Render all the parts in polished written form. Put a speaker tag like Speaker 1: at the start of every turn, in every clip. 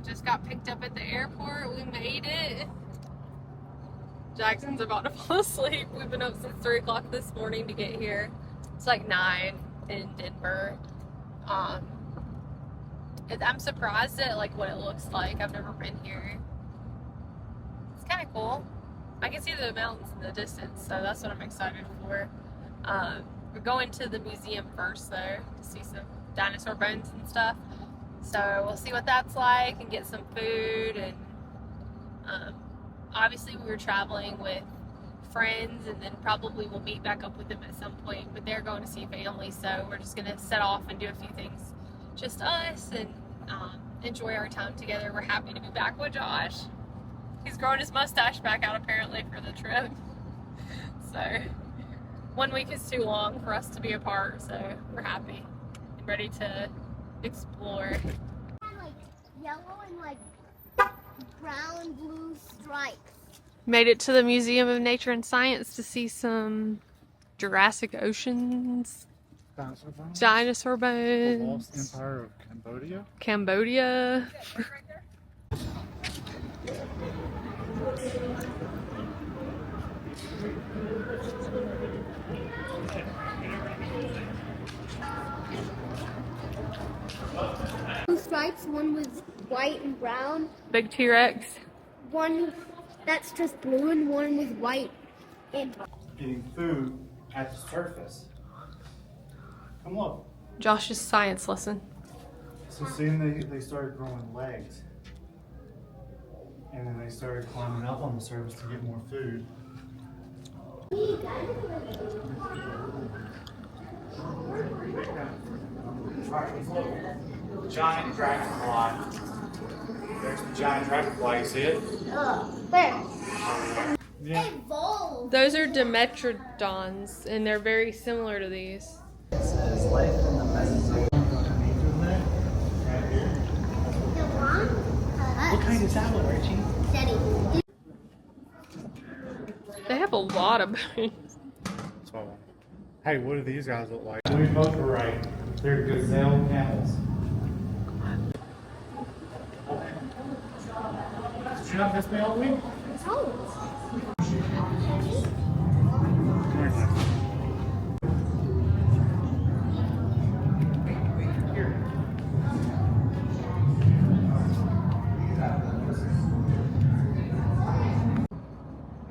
Speaker 1: Just got picked up at the airport. We made it. Jackson's about to fall asleep. We've been up since 3 o'clock this morning to get here. It's like 9 in Denver. I'm surprised at like what it looks like. I've never been here. It's kind of cool. I can see the mountains in the distance, so that's what I'm excited for. We're going to the museum first though to see some dinosaur bones and stuff. So we'll see what that's like and get some food. And obviously we were traveling with friends, and then probably we'll meet back up with them at some point, but they're going to see family, so we're just gonna set off and do a few things, just us, and enjoy our time together. We're happy to be back with Josh. He's growing his mustache back out apparently for the trip. So 1 week is too long for us to be apart, so we're happy and ready to explore.
Speaker 2: Like yellow and like brown, blue stripes.
Speaker 1: Made it to the Museum of Nature and Science to see some Jurassic Oceans dinosaur bones.
Speaker 3: The Lost Empire of Cambodia.
Speaker 1: Cambodia.
Speaker 2: Two stripes, one with white and brown.
Speaker 1: Big T-Rex.
Speaker 2: One that's just blue and one with white and
Speaker 3: Getting food at the surface. Come look.
Speaker 1: Josh's science lesson.
Speaker 3: So soon they started growing legs. And then they started climbing up on the surface to get more food. Giant dragonfly. There's the giant dragonfly, you see it?
Speaker 2: where?
Speaker 3: Yeah.
Speaker 2: Evolved.
Speaker 1: Those are Dimetrodons, and they're very similar to these.
Speaker 3: It says life in the Mesozoic. What kind is that one, Richie?
Speaker 2: Steady.
Speaker 1: They have a lot of bones.
Speaker 3: Hey, what do these guys look like? We both were right. They're gazelle camels. Did you not miss me all week?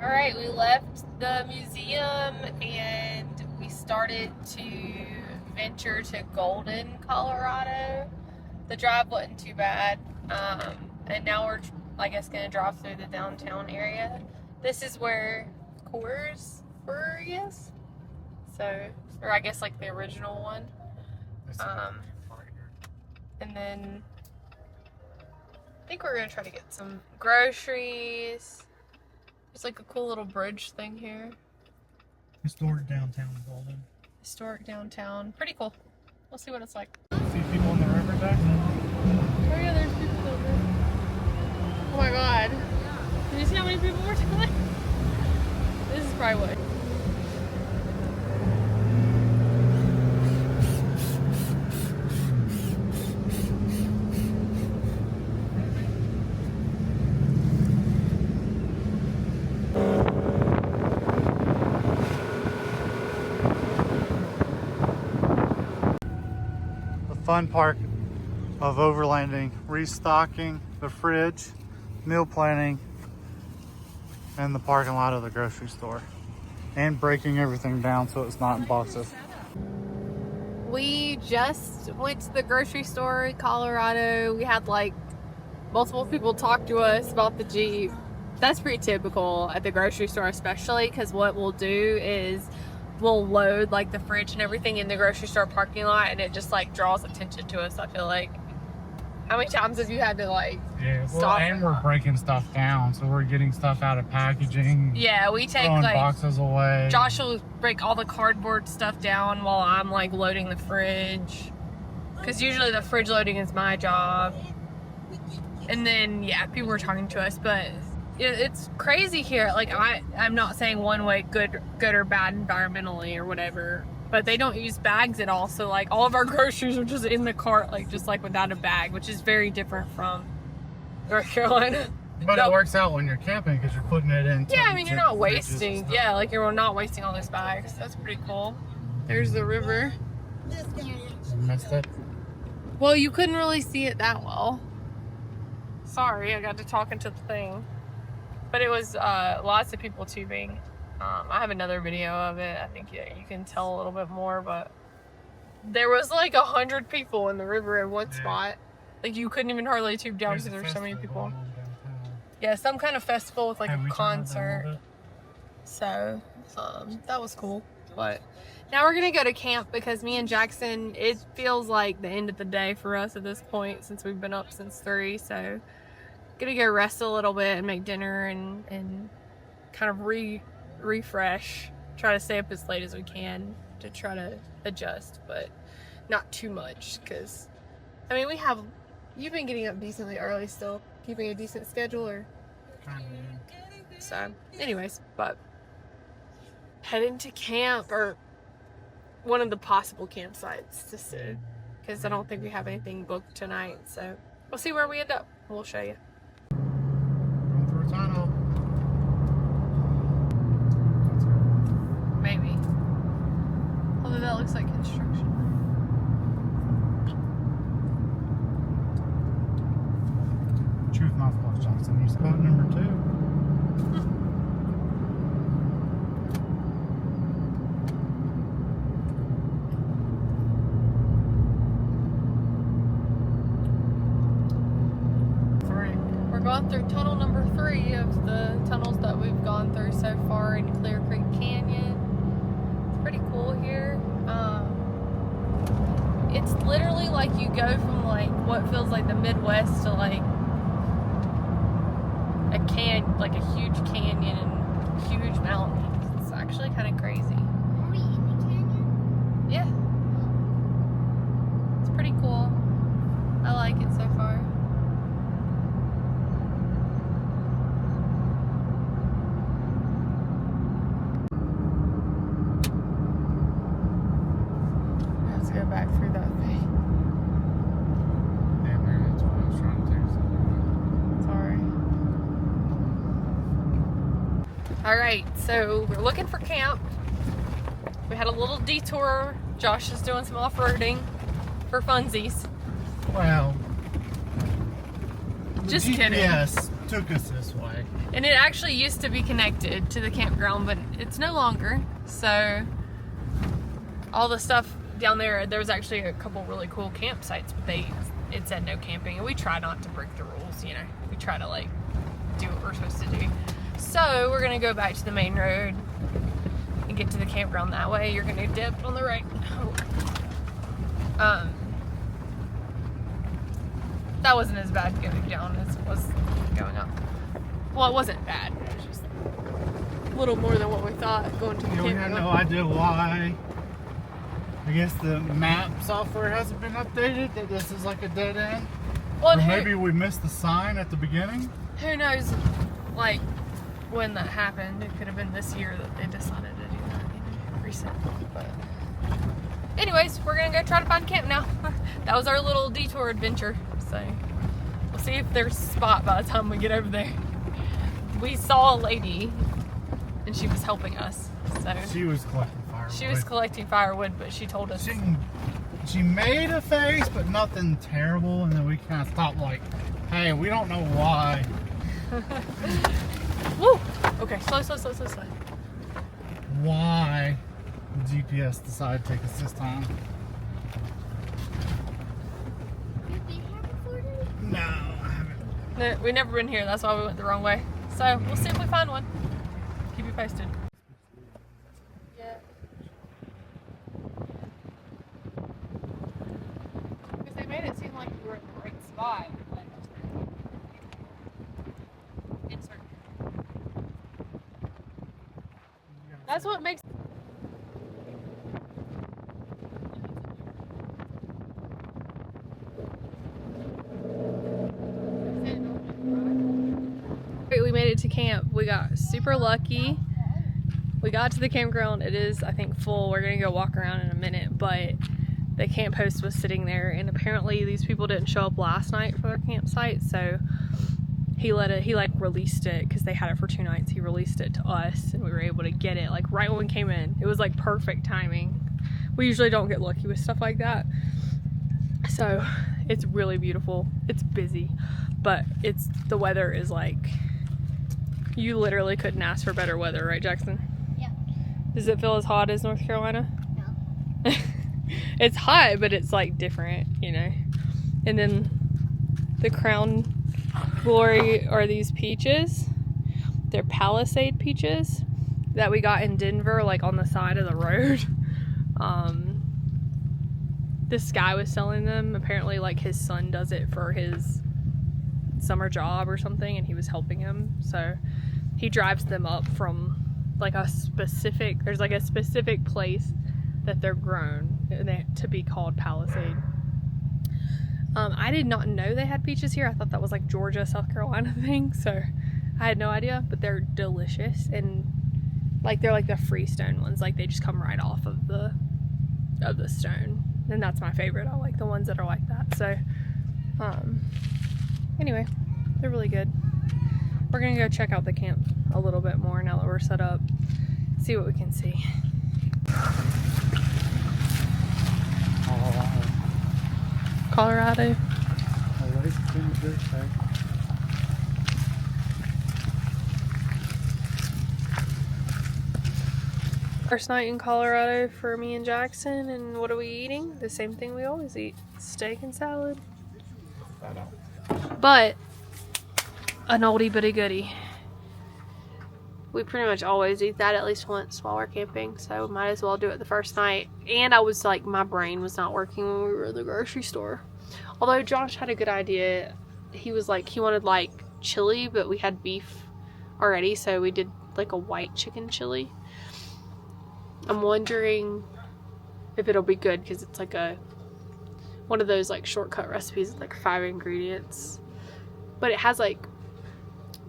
Speaker 1: Alright, we left the museum and we started to venture to Golden, Colorado. The drive wasn't too bad. And now we're, I guess, going to drive through the downtown area. This is where Coors were, I guess. So, or I guess like the original one. And then I think we're going to try to get some groceries. There's like a cool little bridge thing here.
Speaker 3: Historic downtown Golden.
Speaker 1: Historic downtown. Pretty cool. We'll see what it's like.
Speaker 3: See people on the river back there?
Speaker 1: Oh yeah, there's people over there. Oh my god. Did you see how many people were today? This is probably what.
Speaker 3: Fun part of overlanding, restocking the fridge, meal planning, and the parking lot of the grocery store, and breaking everything down so it's not in boxes.
Speaker 1: We just went to the grocery store in Colorado. We had like multiple people talk to us about the Jeep. That's pretty typical at the grocery store, especially because what we'll do is we'll load like the fridge and everything in the grocery store parking lot, and it just like draws attention to us. I feel like, how many times have you had to like stop?
Speaker 3: And we're breaking stuff down, so we're getting stuff out of packaging.
Speaker 1: Yeah, we take
Speaker 3: throwing
Speaker 1: like
Speaker 3: boxes away.
Speaker 1: Josh will break all the cardboard stuff down while I'm like loading the fridge, because usually the fridge loading is my job. And then yeah, people were talking to us, but it's crazy here. Like I'm not saying one way good or bad environmentally or whatever, but they don't use bags at all. So like all of our groceries are just in the cart, like just like without a bag, which is very different from
Speaker 4: North Carolina.
Speaker 3: But
Speaker 4: Nope.
Speaker 3: it works out when you're camping because you're putting it in.
Speaker 4: Yeah, I mean, you're not
Speaker 3: fridges and
Speaker 4: wasting.
Speaker 3: stuff.
Speaker 4: Yeah, like you're not wasting all those bags. That's pretty cool. There's the river.
Speaker 3: Messed up.
Speaker 4: Well, you couldn't really see it that well. Sorry, I got to talking to the thing. But it was lots of people tubing. I have another video of it. I think you can tell a little bit more, but there was like 100 people in the river in one spot. Like you couldn't even hardly tube down because there were so many people. Yeah, some kind of festival with like a concert. So that was cool. But now we're gonna go to camp because me and Jackson, it feels like the end of the day for us at this point since we've been up since 3. So gonna go rest a little bit and make dinner and kind of refresh. Try to stay up as late as we can to try to adjust, but not too much because I mean you've been getting up decently early still, keeping a decent schedule or so anyways, but heading to camp or one of the possible campsites to see because I don't think we have anything booked tonight, so we'll see where we end up. We'll show you.
Speaker 3: Going through a tunnel.
Speaker 4: Maybe. Although that looks like construction.
Speaker 3: Truth Northwest Johnson. You spot number 2.
Speaker 4: We're going through tunnel number 3 of the tunnels that we've gone through so far in Clear Creek Canyon. It's pretty cool here. It's literally like you go from like what feels like the Midwest to like a huge canyon and huge mountains. It's actually kind of crazy.
Speaker 2: Are we in the canyon?
Speaker 4: Yeah. It's pretty cool. I like it so far. Let's go back through that thing.
Speaker 3: Damn, there, that's what I was trying to do.
Speaker 4: Sorry. Alright, so we're looking for camp. We had a little detour. Josh is doing some off-roading for funsies.
Speaker 3: Well,
Speaker 4: Just
Speaker 3: the
Speaker 4: kidding.
Speaker 3: GPS took us this way.
Speaker 4: And it actually used to be connected to the campground, but it's no longer. So all the stuff down there was actually a couple really cool campsites, but it said no camping, and we try not to break the rules, you know. We try to like do what we're supposed to do. So we're gonna go back to the main road and get to the campground that way. You're gonna dip on the right. That wasn't as bad going down as it was going up. Well, it wasn't bad. It was just a little more than what we thought going to the
Speaker 3: Yeah, we had
Speaker 4: campground.
Speaker 3: no idea why. I guess the map software hasn't been updated, that this is like a dead end.
Speaker 4: Well,
Speaker 3: Or
Speaker 4: and
Speaker 3: maybe we missed the sign at the beginning.
Speaker 4: who knows, like, when that happened. It could have been this year that they decided to do that, you know, recently. But anyways, we're gonna go try to find camp now. That was our little detour adventure. So we'll see if there's a spot by the time we get over there. We saw a lady and she was helping us. So
Speaker 3: She was collecting firewood.
Speaker 4: she was collecting firewood, but she told us.
Speaker 3: She made a face, but nothing terrible, and then we kind of stopped like, hey, we don't know why.
Speaker 4: Woo! Okay, slow.
Speaker 3: Why did GPS decide to take us this time?
Speaker 2: Did they have a photo?
Speaker 3: No, I haven't.
Speaker 4: No, we've never been here. That's why we went the wrong way. So we'll see if we find one. Keep you posted. Yeah. Because they made it seem like we were in the right spot. But insert. That's what makes. We made it to camp. We got super lucky. We got to the campground. It is, I think, full. We're gonna go walk around in a minute, but the camp host was sitting there, and apparently these people didn't show up last night for their campsite, so he like released it because they had it for 2 nights. He released it to us and we were able to get it like right when we came in. It was like perfect timing. We usually don't get lucky with stuff like that. So it's really beautiful. It's busy, but the weather is like, you literally couldn't ask for better weather, right, Jackson?
Speaker 2: Yeah.
Speaker 4: Does it feel as hot as North Carolina?
Speaker 2: No.
Speaker 4: It's hot, but it's like different, you know. And then the crown glory are these peaches. They're Palisade peaches that we got in Denver, like on the side of the road. This guy was selling them. Apparently, like his son does it for his summer job or something, and he was helping him. So he drives them up from like there's like a specific place that they're grown to be called Palisade. I did not know they had peaches here. I thought that was like Georgia, South Carolina thing, so I had no idea, but they're delicious. And like they're like the freestone ones, like they just come right off of the stone, and that's my favorite. I like the ones that are like that. So anyway, they're really good. We're gonna go check out the camp a little bit more now that we're set up, see what we can see. Colorado. First night in Colorado for me and Jackson, and what are we eating? The same thing we always eat, steak and salad. But an oldie but a goodie. We pretty much always eat that at least once while we're camping, so might as well do it the first night. And I was like, my brain was not working when we were in the grocery store. Although Josh had a good idea. He was like, he wanted like chili, but we had beef already, so we did like a white chicken chili. I'm wondering if it'll be good because it's like one of those like shortcut recipes with like 5 ingredients. But it has like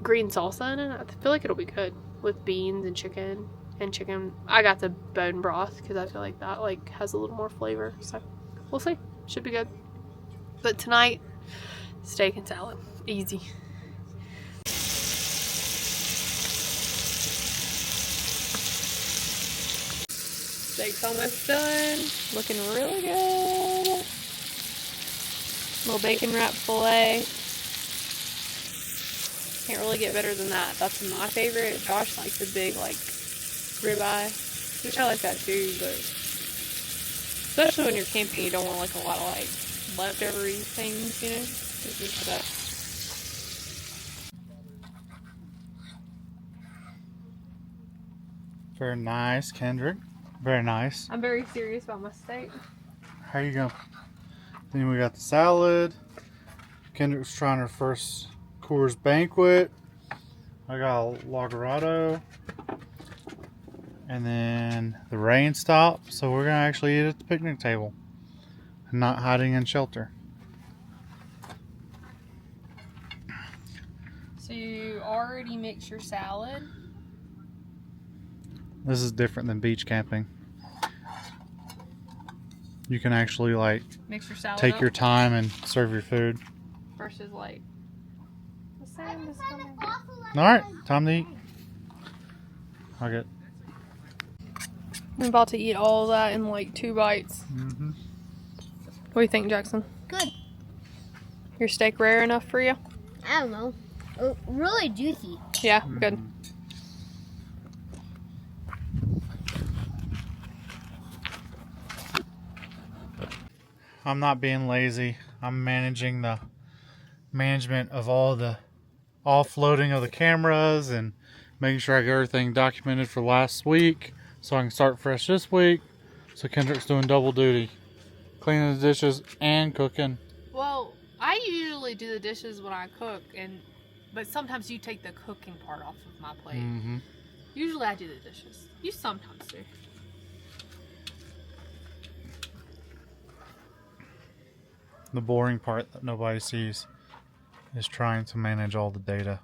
Speaker 4: green salsa in it. I feel like it'll be good with beans and chicken. I got the bone broth because I feel like that like has a little more flavor. So we'll see. Should be good. But tonight, steak and salad. Easy. Steak's almost done. Looking really good. Little bacon wrapped filet. Can't really get better than that. That's my favorite. Josh likes the big like ribeye, which I like that too, but especially when you're camping, you don't want like a lot of like leftover things, you know? It's just that.
Speaker 3: Very nice, Kendrick. Very nice.
Speaker 4: I'm very serious about my steak.
Speaker 3: How you go? Then we got the salad. Kendrick's trying her first Coors Banquet. I got a Lagerado. And then the rain stopped, so we're gonna actually eat at the picnic table and not hiding in shelter.
Speaker 4: So you already mix your salad?
Speaker 3: This is different than beach camping. You can actually like
Speaker 4: Mix your salad
Speaker 3: take
Speaker 4: up
Speaker 3: your time and serve your food.
Speaker 4: versus like the same is coming.
Speaker 3: Alright, time to eat. I'll get.
Speaker 4: I'm about to eat all of that in like 2 bites.
Speaker 3: Mm-hmm.
Speaker 4: What do you think, Jackson?
Speaker 2: Good.
Speaker 4: Your steak rare enough for you?
Speaker 2: I don't know. Really juicy.
Speaker 4: Yeah, good.
Speaker 3: I'm not being lazy. I'm managing the management of all the offloading of the cameras and making sure I get everything documented for last week so I can start fresh this week. So Kendrick's doing double duty, cleaning the dishes and cooking.
Speaker 4: Well, I usually do the dishes when I cook, but sometimes you take the cooking part off of my plate.
Speaker 3: Mm-hmm.
Speaker 4: Usually I do the dishes. You sometimes do.
Speaker 3: The boring part that nobody sees is trying to manage all the data.